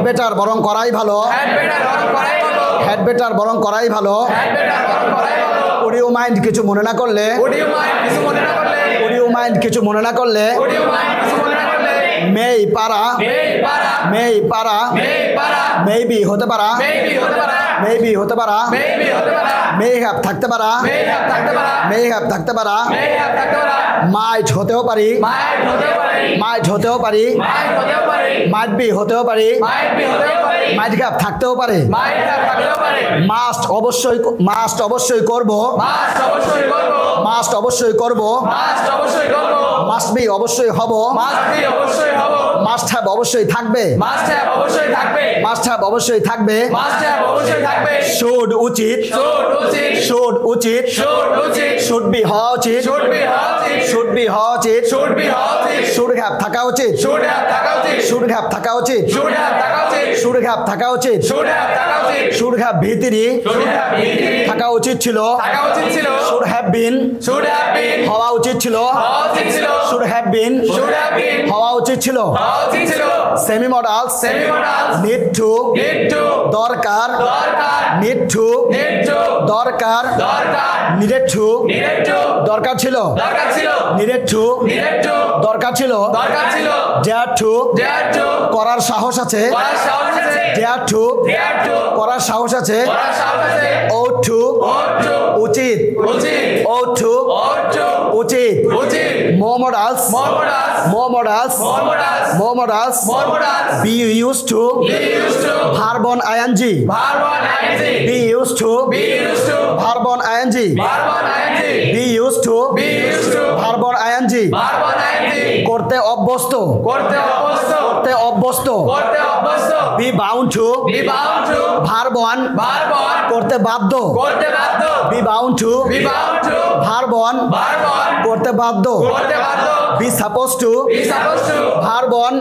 better বরং করাই ভালো হ্যাড বেটার বরং করাই ভালো উড ইউ মাইন্ড কিছু মনে না করলে উড ইউ মাইন্ড কিছু মনে না করলে মেই পারা মেবি হতে পারা মেবি হতে পারা মে হ্যাভ থাকতে পারা মে হ্যাভ থাকতে পারা মাইট হতেও পারি মাইট হতেও পারি মাইট বি হতেও পারি মাইট হ্যাভ থাকতেও পারে মাস্ট অবশ্যই করব মাস্ট অবশ্যই করব মাস্ট বি অবশ্যই হব মাস্ট হ্যাভ অবশ্যই থাকবে মাস্ট হ্যাভ অবশ্যই থাকবে শুড উচিত শুড বি হওয়া উচিত শুড বি হওয়া উচিত শুড হ্যাভ থাকা উচিত শুড হ্যাভ থাকা উচিত শুড হ্যাভ থাকা উচিত শুড হ্যাভ ভিতরি থাকা উচিত ছিল শুড হ্যাভ বিন হওয়া উচিত ছিল শুড হ্যাভ বিন হওয়া উচিত ছিল সেমি মডালস নিড টু দরকার নিড টু দরকার নিডেড টু দরকার ছিল নিডেড টু দরকার ছিল ডেয়ার টু করার সাহস আছে ডেয়ার টু করার সাহস আছে ও টু উচিত ও টু উচিত more modals be used to verb on ing be used to verb on ing be used to verb on ing করতে অভ্যস্ত be bound to verb on করতে বাধ্য be bound to verb on করতে বাধ্য be supposed to verb on